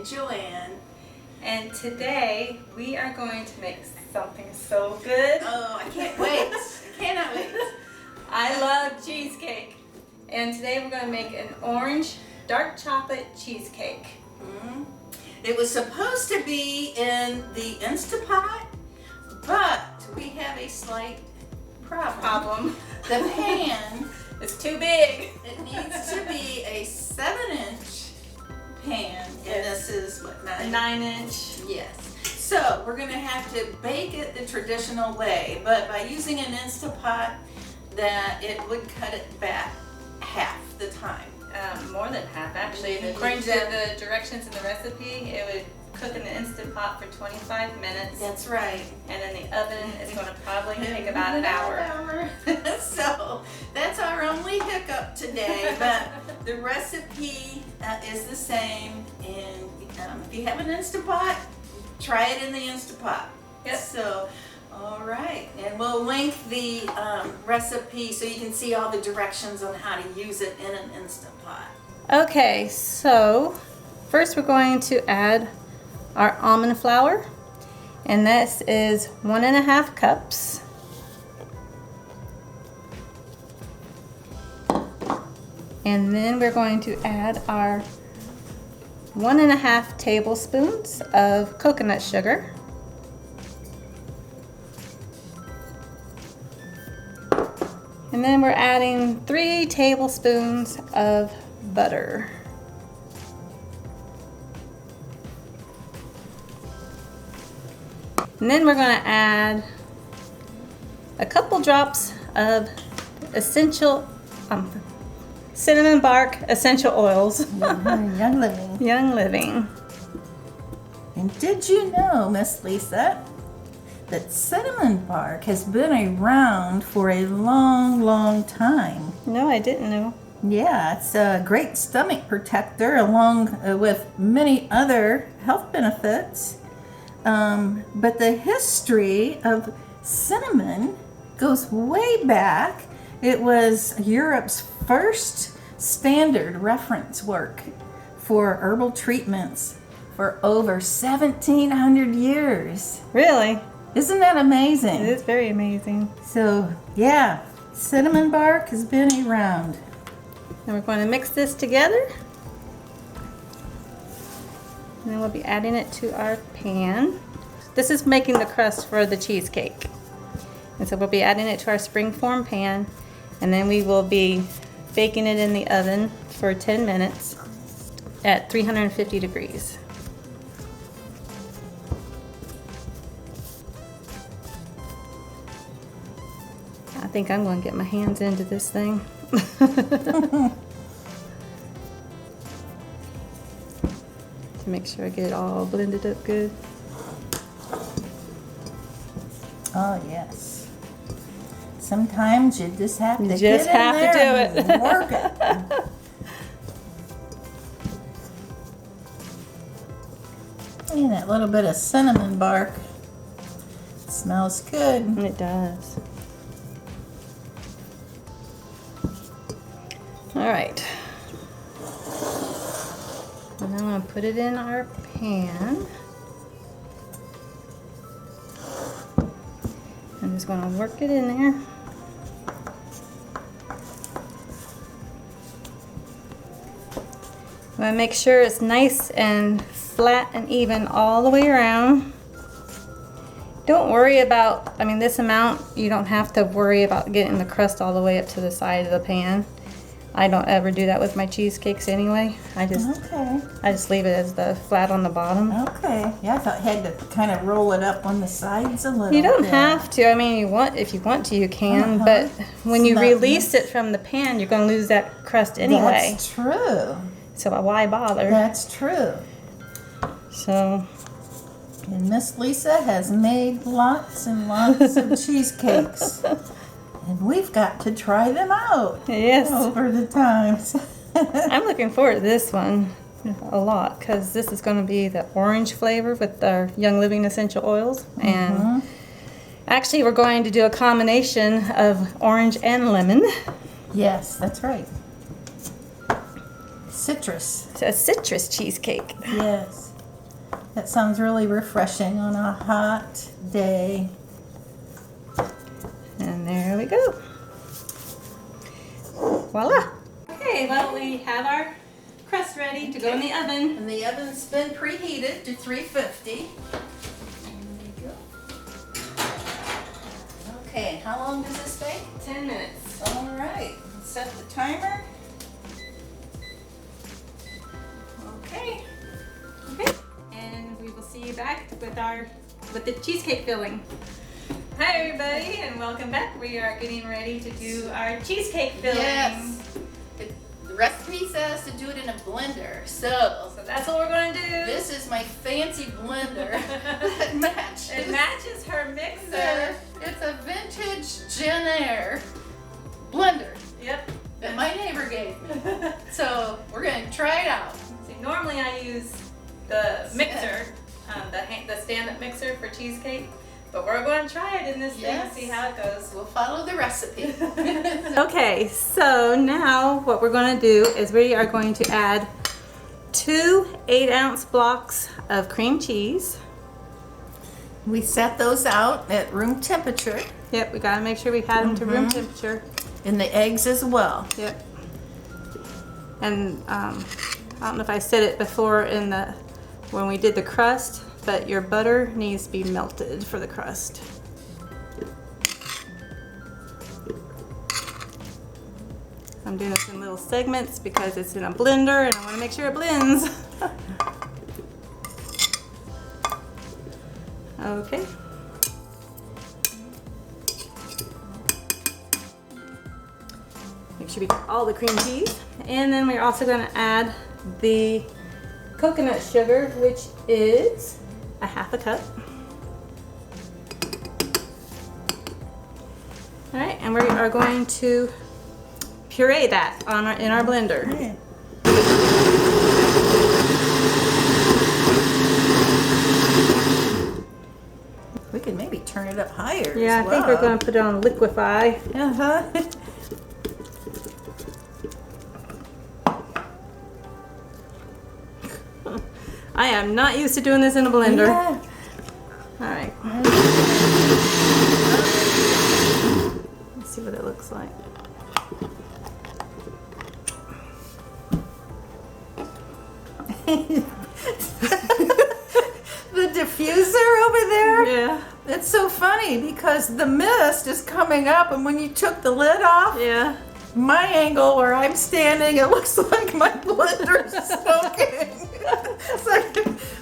and Joanne. And today we are going to make something so good. Oh, I can't wait. I cannot wait. I love cheesecake. And today we're going to make an orange dark chocolate cheesecake. Mm-hmm. It was supposed to be in the Instapot, but we have a slight problem. The pan is too big. It needs to be a 7-inch pan, and this is what, 9-inch. Yes. So we're gonna have to bake it the traditional way, but by using an Instapot, that it would cut it back half the time. More than half, actually. According to the directions in the recipe, it would cook in the Instant Pot for 25 minutes. That's right. And then the oven is going to probably take about an hour. So that's our only hiccup today, but the recipe is the same. And if you have an Instant Pot, try it in the Instant Pot. Yep. So, all right. And we'll link the recipe so you can see all the directions on how to use it in an Instant Pot. Okay, so first we're going to add our almond flour, and this is 1.5 cups. And then we're going to add our 1.5 tablespoons of coconut sugar. And then we're adding 3 tablespoons of butter. And then we're going to add a couple drops of essential cinnamon bark essential oils. Young Living. Young Living. And did you know, Miss Lisa, that cinnamon bark has been around for a long, long time? No, I didn't know. Yeah, it's a great stomach protector along with many other health benefits. But the history of cinnamon goes way back. It was Europe's first standard reference work for herbal treatments for over 1,700 years. Really? Isn't that amazing? It is very amazing. So, yeah, cinnamon bark has been around. And we're going to mix this together. And then we'll be adding it to our pan. This is making the crust for the cheesecake. And so we'll be adding it to our springform pan, and then we will be baking it in the oven for 10 minutes at 350 degrees. I think I'm going to get my hands into this thing. To make sure I get it all blended up good. Oh, yes. Sometimes you just have to You just get in have to there do it. and work it. And that little bit of cinnamon bark smells good. It does. All right. And I'm going to put it in our pan. I'm just going to work it in there. I'm going to make sure it's nice and flat and even all the way around. Don't worry about, this amount, you don't have to worry about getting the crust all the way up to the side of the pan. I don't ever do that with my cheesecakes anyway. I just leave it as the flat on the bottom. Okay. Yeah, I thought you had to kind of roll it up on the sides a little. You don't bit. have to. If you want to, you can. But when you release it from the pan, you're going to lose that crust anyway. That's true. So why bother? That's true. So. And Miss Lisa has made lots and lots of cheesecakes. And we've got to try them out. Yes. Over the times. I'm looking forward to this one a lot because this is going to be the orange flavor with our Young Living essential oils. And actually, we're going to do a combination of orange and lemon. Yes, that's right. Citrus. It's a citrus cheesecake. Yes. That sounds really refreshing on a hot day. And there we go. Voila. Okay, well, we have our crust ready to go in the oven. And the oven's been preheated to 350. There you go. Okay, how long does this take? 10 minutes. All right, set the timer. Okay. Okay. And we will see you back with the cheesecake filling. Hi everybody, and welcome back. We are getting ready to do our cheesecake filling. Yes. The recipe says to do it in a blender, so that's what we're going to do. this is my fancy blender that matches. It matches her mixer. It's a vintage Ganache blender Yep. that my neighbor gave me. So we're going to try it out. See, normally I use the mixer, the stand-up mixer for cheesecake, but we're going to try it in this thing and see how it goes. We'll follow the recipe. Okay, so now what we're going to do is we are going to add 2 8-ounce blocks of cream cheese. We set those out at room temperature, Yep, we got to make sure we had them to room temperature. and the eggs as well. Yep. And I don't know if I said it before when we did the crust, but your butter needs to be melted for the crust. I'm doing this in little segments because it's in a blender and I want to make sure it blends. Okay. Make sure we get all the cream cheese. And then we're also going to add the coconut sugar, which is a 1/2 cup. All right, and we are going to puree that in our blender. Okay. We could maybe turn it up higher. Yeah, as I think we're well. going to put it on liquefy. Uh-huh. I am not used to doing this in a blender. Yeah. All right. Let's see what it looks like. The diffuser over there? Yeah. It's so funny because the mist is coming up, and when you took the lid off, Yeah. my angle where I'm standing, it looks like my blender's smoking. It's like,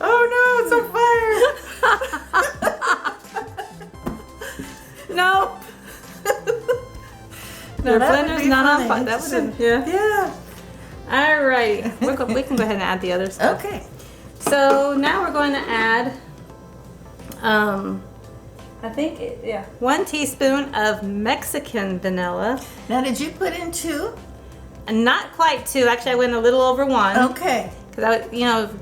oh no, it's on fire. No. No, Your that would blender's be not on funny. fire. That would, yeah. Yeah. All right. We can go ahead and add the other stuff. Okay. So now we're going to add, I think, 1 teaspoon of Mexican vanilla. Now, did you put in 2? And not quite 2. Actually, I went a little over 1. Okay. Because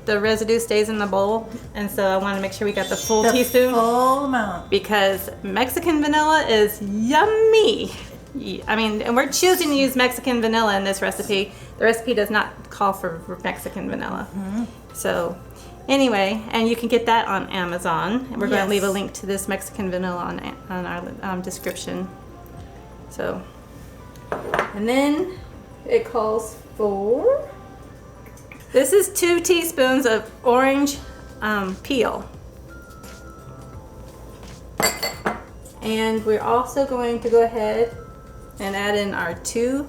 the residue stays in the bowl, and so I want to make sure we got the full teaspoon. Full amount. Because Mexican vanilla is yummy. I mean, and we're choosing to use Mexican vanilla in this recipe. The recipe does not call for Mexican vanilla. So anyway, and you can get that on Amazon. And we're going to leave a link to this Mexican vanilla on our description. So, and then it calls for, this is 2 teaspoons of orange peel. And we're also going to go ahead and add in our 2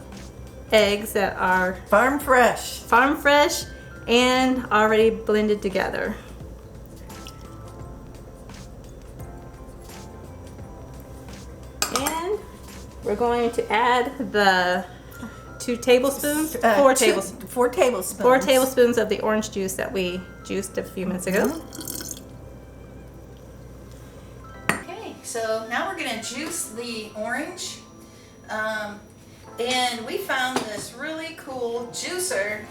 eggs that are Farm fresh. farm fresh and already blended together. And we're going to add the 2 tablespoons, 4 tablespoons. 4 tablespoons. 4 tablespoons of the orange juice that we juiced a few minutes ago. Okay, so now we're going to juice the orange. And we found this really cool juicer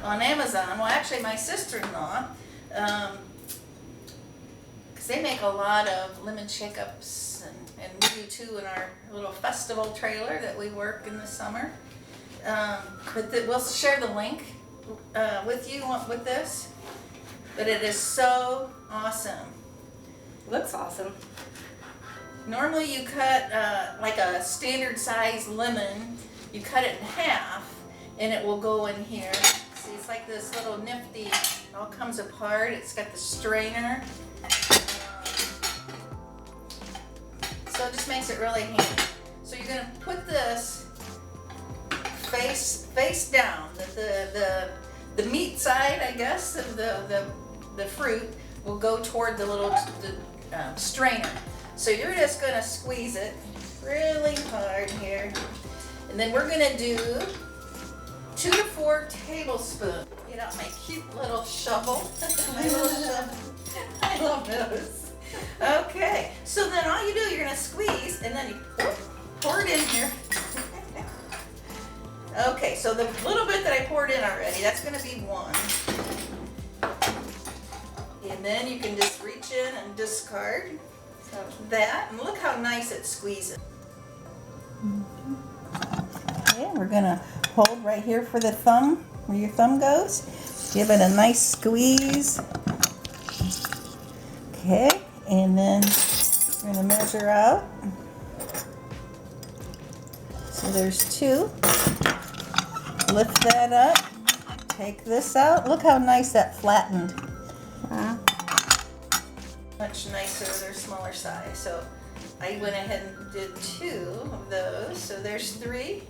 on Amazon. Well, actually, my sister-in-law, because they make a lot of lemon shake-ups, and we do too in our little festival trailer that we work in the summer. But we'll share the link with you with this. but it is so awesome. Looks awesome. Normally you cut like a standard size lemon, you cut it in half and it will go in here. See, it's like this little nifty, it all comes apart. It's got the strainer. So it just makes it really handy. So you're gonna put this face down. The meat side, I guess, of the fruit will go toward the little strainer. So you're just gonna squeeze it really hard here. And then we're gonna do 2 to 4 tablespoons. Get out my cute little shovel. My little shovel. I love those. Okay, so then all you do, you're gonna squeeze and then you pour it in here. Okay, so the little bit that I poured in already, that's gonna be 1. And then you can just reach in and discard that, and look how nice it squeezes. Okay, we're gonna hold right here for the thumb, where your thumb goes. Give it a nice squeeze. Okay, and then we're gonna measure out. So there's 2. Lift that up. Take this out. Look how nice that flattened. Much nicer, they're smaller size. So I went ahead and did 2 of those. So there's 3.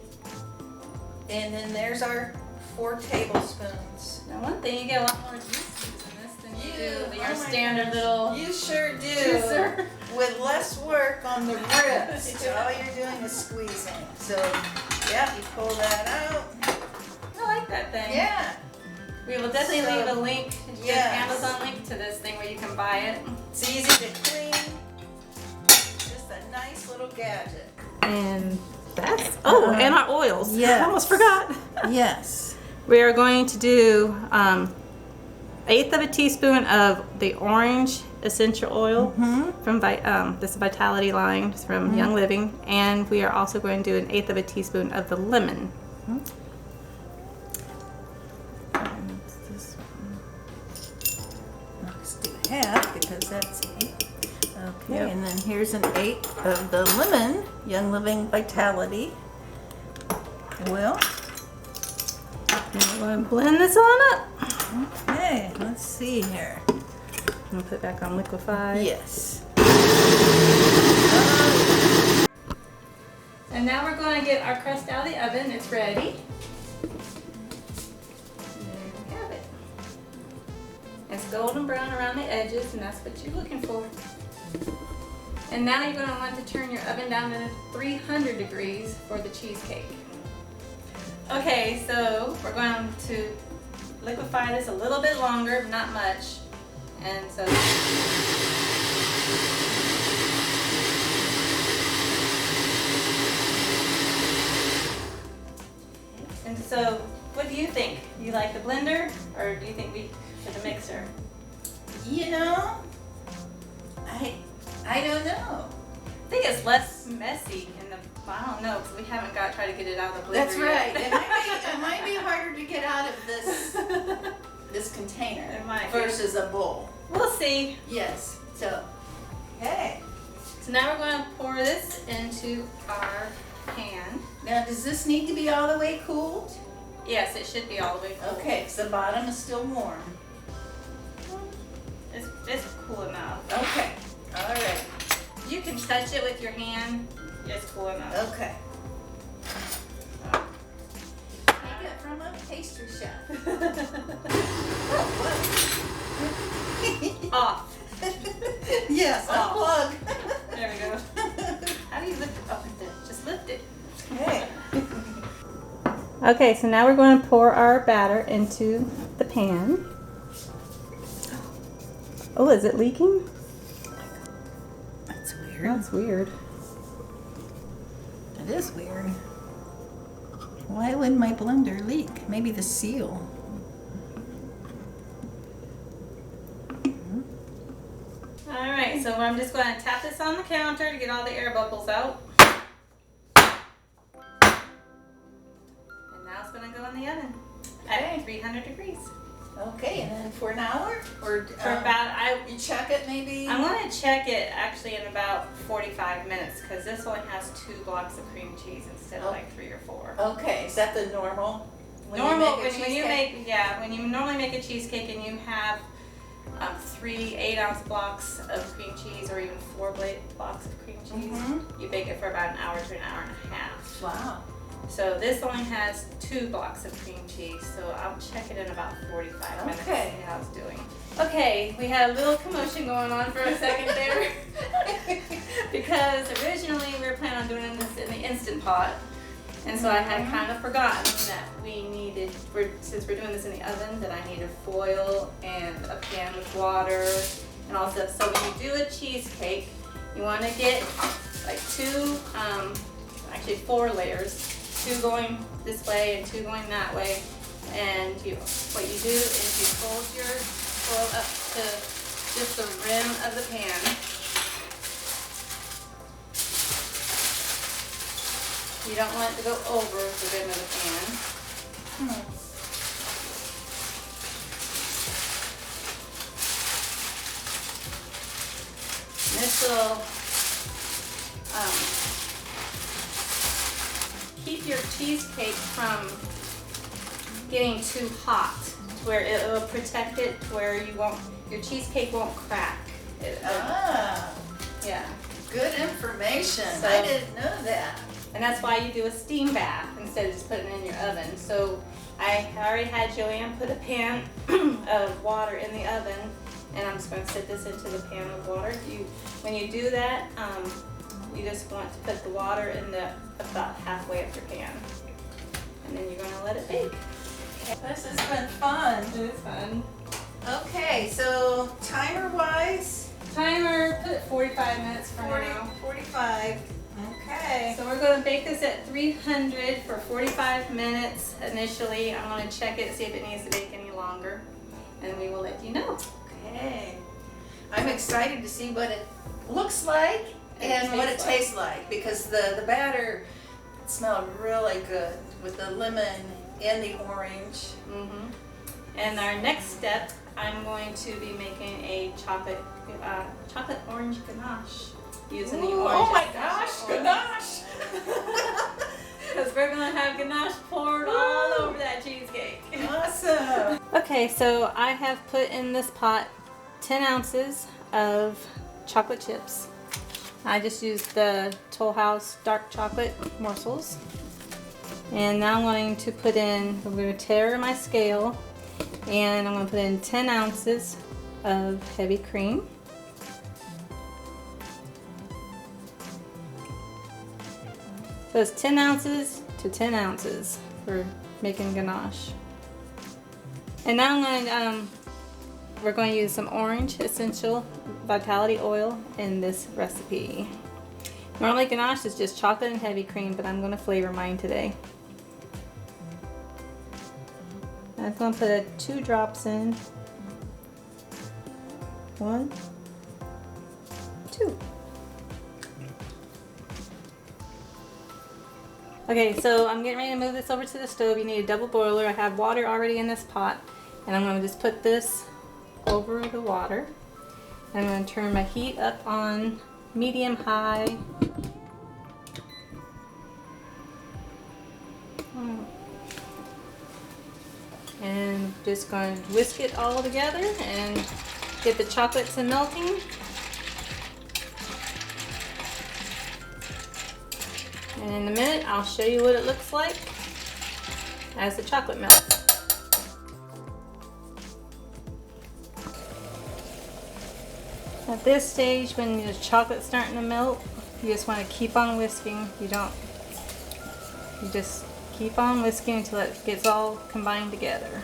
And then there's our 4 tablespoons. Now one thing, you get a lot more juices in this than you do your my standard gosh. little You sure do. juicer. With less work on the wrist. All you're doing is squeezing. So yeah, you pull that out. I like that thing. Yeah. We will definitely So, leave a link, yes. an Amazon link to this thing where you can buy it. It's easy to clean. Just a nice little gadget. And that's, and our oils. yes. I almost forgot. Yes. We are going to do 1/8 of a teaspoon of the orange essential oil from this Vitality line from Young Living, and we are also going to do 1/8 of a teaspoon of the lemon. Let's do half because that's 8. Okay, Yep. and then here's 1/8 of the lemon, Young Living Vitality oil. We're going to blend this on up. Okay, let's see here. I'm going to put it back on liquefy. Yes. And now we're going to get our crust out of the oven. It's ready. There we have it. It's golden brown around the edges, and that's what you're looking for. And now you're going to want to turn your oven down to 300 degrees for the cheesecake. Okay, so we're going to liquefy this a little bit longer, but not much. And so what do you think? You like the blender, or do you think we should the mixer? You know, I don't know. I think it's less messy in the, I don't know, because we haven't tried to get it out of the blender That's yet. right. It might be harder to get out of this container It might be. versus a bowl. We'll see. Yes. So, okay. So now we're going to pour this into our pan. Now, does this need to be all the way cooled? Yes, it should be all the way cool. Okay, because the bottom is still warm. It's cool enough. Okay. All right. You can touch it with your hand. It's cool enough. Okay. Take it from a pastry chef. Off. Yes, Off. unplug. There we go. How do you lift it up with it? Just lift it. Okay. Okay, so now we're going to pour our batter into the pan. Oh, is it leaking? That's weird. That's weird. It is weird. Why would my blender leak? Maybe the seal. All right, so I'm just going to tap this on the counter to get all the air bubbles out. And now it's going to go in the oven at 300 degrees. Okay, and then for an hour? Or For about, you check it maybe? I'm going to check it actually in about 45 minutes because this only has 2 blocks of cream cheese instead of like 3 or 4. Okay, is that the normal? When you Normal, make a when you cheesecake? make, yeah, when you normally make a cheesecake and you have 3 8-ounce blocks of cream cheese or even 4 blocks of cream cheese, you bake it for about an hour to an hour and a half. Wow. So this only has 2 blocks of cream cheese, so I'll check it in about 45 minutes to Okay. see how it's doing. Okay, we had a little commotion going on for a second there because originally we were planning on doing this in the Instant Pot, and so I had kind of forgotten that we needed, since we're doing this in the oven, that I needed foil and a pan with water and all stuff. So when you do a cheesecake, you want to get like 2, actually 4 layers. 2 going this way and 2 going that way, and what you do is you fold your foil up to just the rim of the pan. You don't want it to go over the rim of the pan. And this will keep your cheesecake from getting too hot, where it will protect it, where your cheesecake won't crack. Yeah. Good information. So- I didn't know that. And that's why you do a steam bath instead of just putting it in your oven. So I already had Joanne put a pan of water in the oven, and I'm just going to set this into the pan of water. When you do that, you just want to put the water in about halfway up your pan, and then you're going to let it bake. This has been fun. It is fun. Okay, so timer-wise, Timer, put it 45 minutes for 40, now. 45. Okay. So we're going to bake this at 300 for 45 minutes initially. I'm going to check it, see if it needs to bake any longer, and we will let you know. Okay. I'm excited to see what it looks like and what it tastes like, because the batter smelled really good with the lemon and the orange. And our next step, I'm going to be making a chocolate orange ganache using the Ooh, orange. oh my gosh, ganache! Because we're going to have ganache poured all over that cheesecake. Awesome. Okay, so I have put in this pot 10 ounces of chocolate chips. I just used the Toll House dark chocolate morsels. And now I'm going to put in, I'm going to tare my scale, and I'm going to put in 10 ounces of heavy cream. So it's 10 ounces to 10 ounces for making ganache. And now we're going to use some orange essential vitality oil in this recipe. Normally ganache is just chocolate and heavy cream, but I'm going to flavor mine today. I'm going to put 2 drops in. 1, 2. Okay, so I'm getting ready to move this over to the stove. You need a double boiler. I have water already in this pot, and I'm going to just put this over the water. I'm going to turn my heat up on medium-high. And just going to whisk it all together and get the chocolate to melting. And in a minute, I'll show you what it looks like as the chocolate melts. At this stage, when the chocolate's starting to melt, you just want to keep on whisking. You just keep on whisking until it gets all combined together.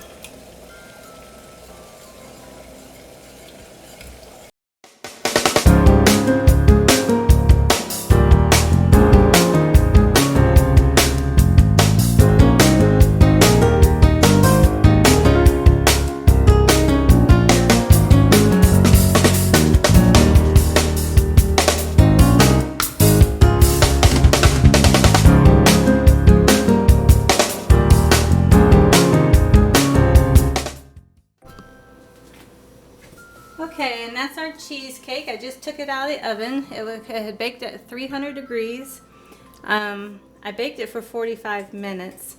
Okay, and that's our cheesecake. I just took it out of the oven. It had baked at 300 degrees. I baked it for 45 minutes,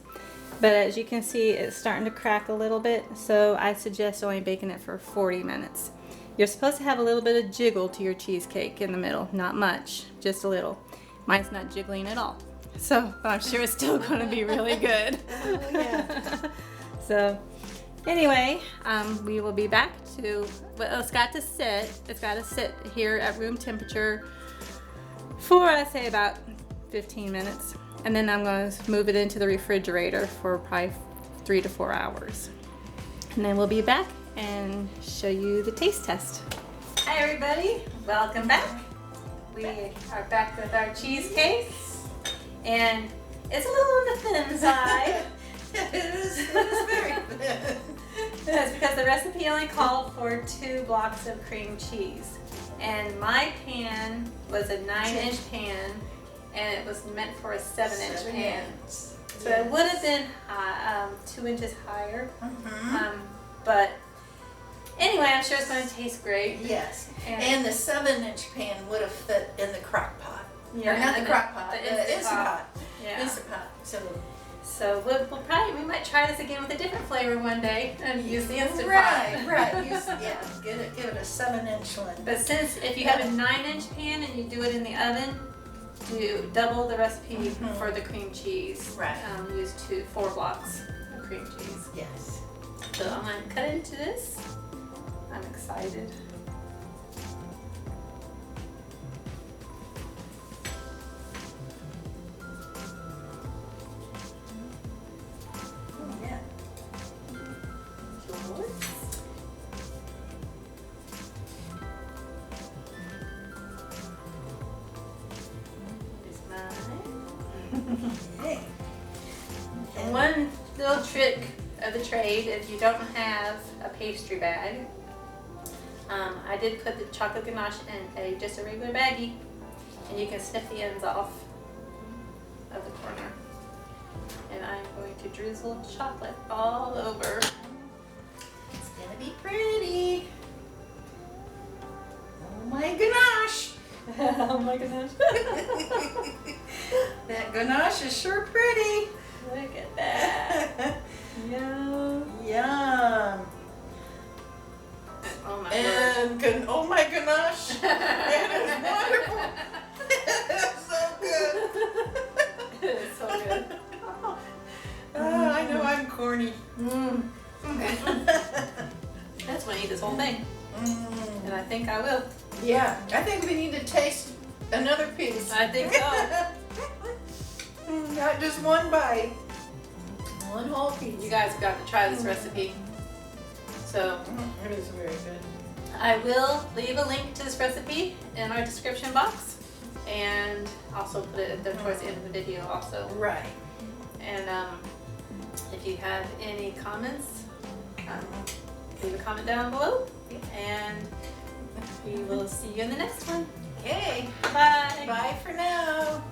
but as you can see, it's starting to crack a little bit, so I suggest only baking it for 40 minutes. You're supposed to have a little bit of jiggle to your cheesecake in the middle. Not much, just a little. Mine's not jiggling at all, so I'm sure it's still going to be really good. Oh, yeah. So anyway, we will be back to, well, it's got to sit here at room temperature for, I say, about 15 minutes. And then I'm going to move it into the refrigerator for probably 3 to 4 hours. And then we'll be back and show you the taste test. Hi everybody, welcome back. We are back with our cheesecake. And it's a little on the thin side. It is very thin. That's because the recipe only called for 2 blocks of cream cheese. And my pan was a 9-inch pan, and it was meant for a 7-inch pan. So it would have been 2 inches higher. But anyway, I'm sure it's going to taste great. Yes. And the 7-inch pan would have fit in the crock pot. Yeah, Or not the crock pot, the the Instant Pot. Yeah. Instant Pot. So we might try this again with a different flavor one day and use the Instant Pot. Right. Give it a 7-inch one. But since if you have a 9-inch pan and you do it in the oven, do double the recipe for the cream cheese. Right. Use 4 blocks of cream cheese. Yes. So I'm going to cut into this. I'm excited. Oh, yeah. Yours. Here's mine. Hey. And one little trick of the trade, if you don't have a pastry bag, I did put the chocolate ganache in just a regular baggie, and you can snip the ends off of the corner. And I'm going to drizzle chocolate all over. It's gonna be pretty. Oh my ganache. Oh my gosh. That ganache is sure pretty. Look at that. Yum. Yum. Oh my And oh my ganache. It is wonderful. It's so good. It is so good. Oh, I know I'm corny. That's why I eat this whole thing. And I think I will. Yeah, I think we need to taste another piece. I think so. Not just one bite. One whole piece. You guys have got to try this recipe. So It is very good. I will leave a link to this recipe in our description box, and also put it there towards the end of the video also. Right. And if you have any comments, leave a comment down below, and we will see you in the next one. Okay. Bye. Bye for now.